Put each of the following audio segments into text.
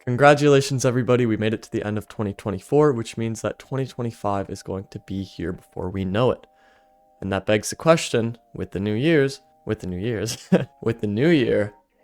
Congratulations, everybody. We made it to the end of 2024, which means that 2025 is going to be here before we know it. And that begs the question, with the new year,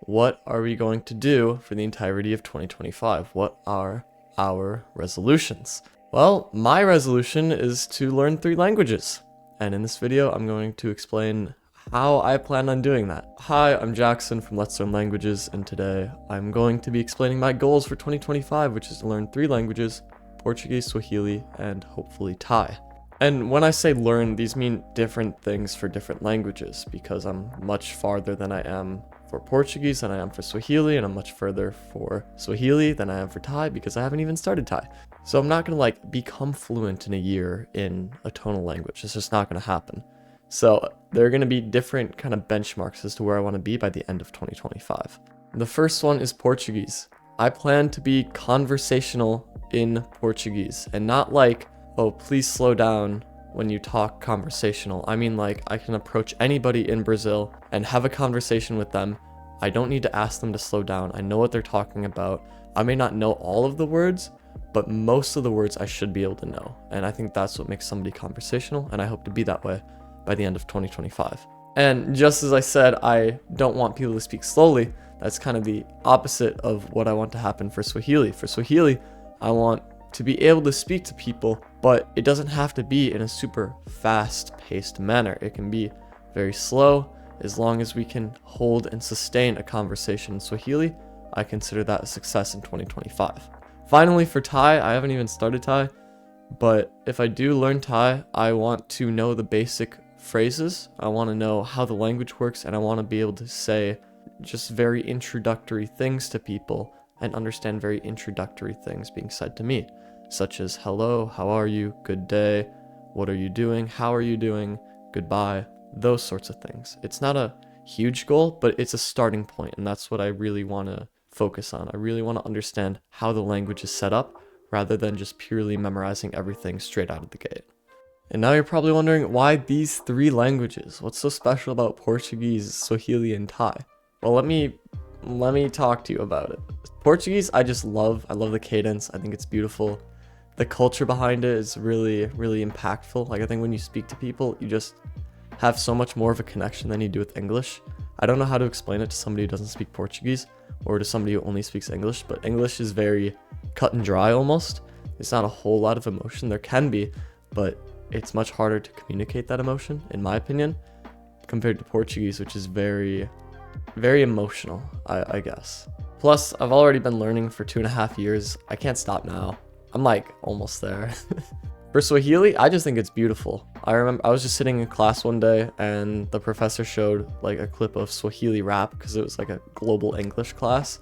what are we going to do for the entirety of 2025? What are our resolutions? Well, my resolution is to learn 3 languages. And in this video, I'm going to explain how I plan on doing that. Hi, I'm Jackson from Let's Learn Languages, and today I'm going to be explaining my goals for 2025, which is to learn 3 languages: Portuguese, Swahili, and hopefully Thai. And when I say learn, these mean different things for different languages, because I'm much farther than I am for Portuguese than I am for Swahili, and I'm much further for Swahili than I am for Thai, because I haven't even started Thai. So I'm not gonna become fluent in a year in a tonal language. It's just not gonna happen. So there are going to be different kind of benchmarks as to where I want to be by the end of 2025. The first one is Portuguese. I plan to be conversational in Portuguese, and not like, oh, please slow down when you talk conversational. I mean, like, I can approach anybody in Brazil and have a conversation with them. I don't need to ask them to slow down. I know what they're talking about. I may not know all of the words, but most of the words I should be able to know. And I think that's what makes somebody conversational, and I hope to be that way by the end of 2025. And just as I said, I don't want people to speak slowly. That's kind of the opposite of what I want to happen for Swahili. For Swahili, I want to be able to speak to people, but it doesn't have to be in a super fast-paced manner. It can be very slow. As long as we can hold and sustain a conversation in Swahili, I consider that a success in 2025. Finally, for Thai, I haven't even started Thai, but if I do learn Thai, I want to know the basic phrases. I want to know how the language works, and I want to be able to say just very introductory things to people and understand very introductory things being said to me, such as hello, how are you, good day, what are you doing, how are you doing, goodbye, those sorts of things. It's not a huge goal, but it's a starting point, and that's what I really want to focus on. I really want to understand how the language is set up rather than just purely memorizing everything straight out of the gate. And now you're probably wondering, why these 3 languages? What's so special about Portuguese, Swahili, and Thai? Well, let me talk to you about it. Portuguese, I love the cadence. I think it's beautiful. The culture behind it is really, really impactful. Like, I think when you speak to people, you just have so much more of a connection than you do with English. I don't know how to explain it to somebody who doesn't speak Portuguese or to somebody who only speaks English, but English is very cut and dry almost. There's not a whole lot of emotion. There can be, but it's much harder to communicate that emotion, in my opinion, compared to Portuguese, which is very, very emotional, I guess. Plus, I've already been learning for 2.5 years. I can't stop now. I'm like almost there. For Swahili, I just think it's beautiful. I remember I was just sitting in class one day and the professor showed like a clip of Swahili rap, because it was like a global English class,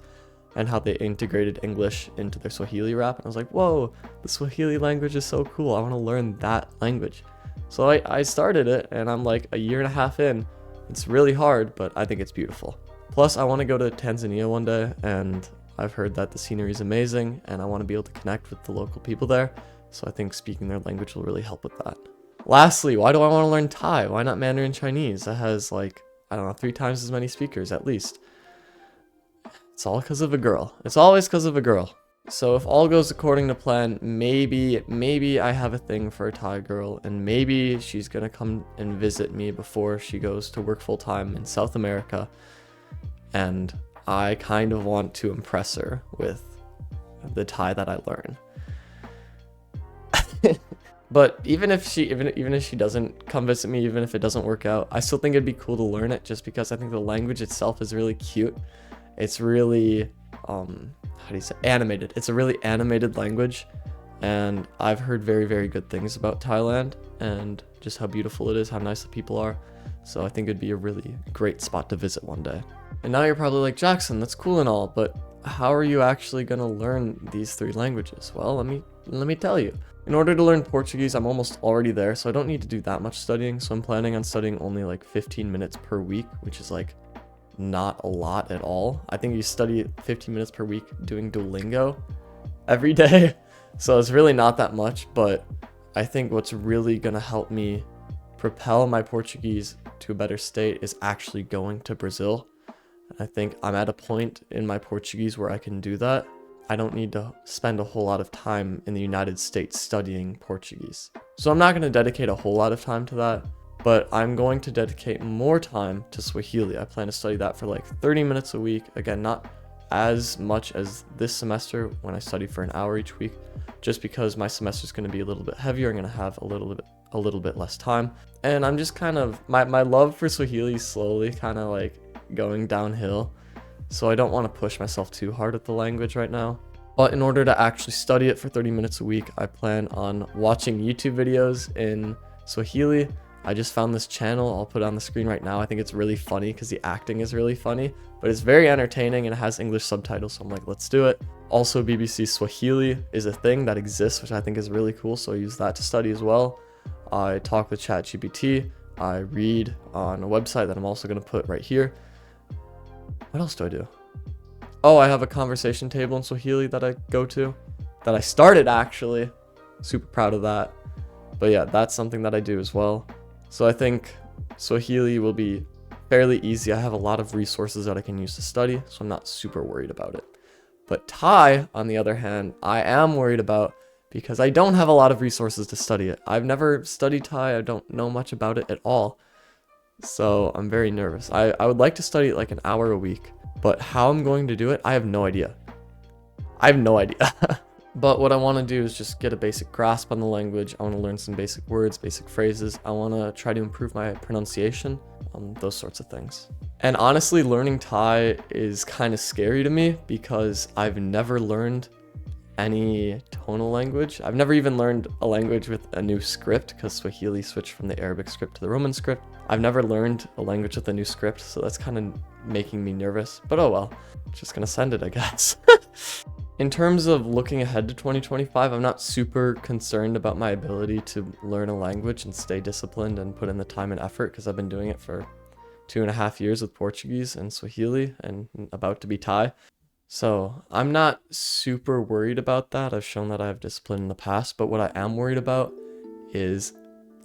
and how they integrated English into their Swahili rap. And I was like, whoa, the Swahili language is so cool. I want to learn that language. So I started it, and I'm like a 1.5 years in. It's really hard, but I think it's beautiful. Plus, I want to go to Tanzania one day, and I've heard that the scenery is amazing, and I want to be able to connect with the local people there. So I think speaking their language will really help with that. Lastly, why do I want to learn Thai? Why not Mandarin Chinese? It has 3 times as many speakers at least. It's all because of a girl. It's always because of a girl. So if all goes according to plan, maybe I have a thing for a Thai girl, and maybe she's gonna come and visit me before she goes to work full time in South America. And I kind of want to impress her with the Thai that I learn. But even if she doesn't come visit me, even if it doesn't work out, I still think it'd be cool to learn it, just because I think the language itself is really cute. It's really, animated. It's a really animated language, and I've heard very, very good things about Thailand, and just how beautiful it is, how nice the people are. So I think it'd be a really great spot to visit one day. And now you're probably like, Jackson, that's cool and all, but how are you actually gonna learn these 3 languages? Well, let me tell you. In order to learn Portuguese, I'm almost already there, so I don't need to do that much studying. So I'm planning on studying only 15 minutes per week, which is not a lot at all. I think you study 15 minutes per week doing Duolingo every day. So it's really not that much, but I think what's really gonna help me propel my Portuguese to a better state is actually going to Brazil. I think I'm at a point in my Portuguese where I can do that. I don't need to spend a whole lot of time in the United States studying Portuguese. So I'm not going to dedicate a whole lot of time to that, but I'm going to dedicate more time to Swahili. I plan to study that for like 30 minutes a week. Again, not as much as this semester when I study for an hour each week, just because my semester is going to be a little bit heavier. I'm going to have a little bit less time. And I'm just kind of, my love for Swahili is slowly kind of like going downhill. So I don't want to push myself too hard at the language right now. But in order to actually study it for 30 minutes a week, I plan on watching YouTube videos in Swahili. I just found this channel. I'll put it on the screen right now. I think it's really funny because the acting is really funny, but it's very entertaining and it has English subtitles. So I'm like, let's do it. Also, BBC Swahili is a thing that exists, which I think is really cool. So I use that to study as well. I talk with ChatGPT. I read on a website that I'm also going to put right here. What else do I do? Oh, I have a conversation table in Swahili that I go to, that I started actually. Super proud of that. But yeah, that's something that I do as well. So I think Swahili will be fairly easy. I have a lot of resources that I can use to study, so I'm not super worried about it. But Thai, on the other hand, I am worried about because I don't have a lot of resources to study it. I've never studied Thai. I don't know much about it at all. So I'm very nervous. I would like to study it like an hour a week, but how I'm going to do it, I have no idea. But what I want to do is just get a basic grasp on the language. I want to learn some basic words, basic phrases. I want to try to improve my pronunciation, those sorts of things. And honestly, learning Thai is kind of scary to me because I've never learned any tonal language. I've never even learned a language with a new script because Swahili switched from the Arabic script to the Roman script. I've never learned a language with a new script, so that's kind of making me nervous. But oh well, just gonna send it, I guess. In terms of looking ahead to 2025, I'm not super concerned about my ability to learn a language and stay disciplined and put in the time and effort because I've been doing it for 2.5 years with Portuguese and Swahili and about to be Thai. So I'm not super worried about that. I've shown that I have discipline in the past, but what I am worried about is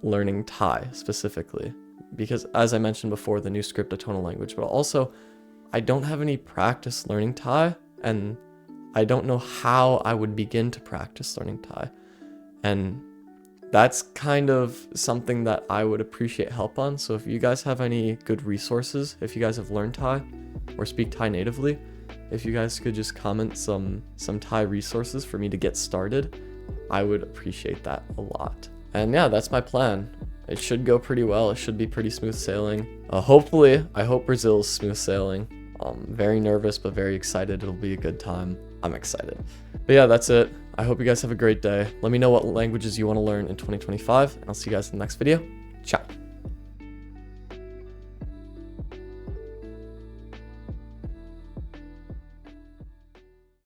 learning Thai specifically. Because as I mentioned before, the new script, a tonal language, but also I don't have any practice learning Thai and I don't know how I would begin to practice learning Thai. And that's kind of something that I would appreciate help on. So if you guys have any good resources, if you guys have learned Thai or speak Thai natively, if you guys could just comment some Thai resources for me to get started, I would appreciate that a lot. And yeah, that's my plan. It should go pretty well. It should be pretty smooth sailing. Hopefully, I hope Brazil's smooth sailing. Very nervous, but very excited. It'll be a good time. I'm excited. But yeah, that's it. I hope you guys have a great day. Let me know what languages you want to learn in 2025. And I'll see you guys in the next video. Ciao.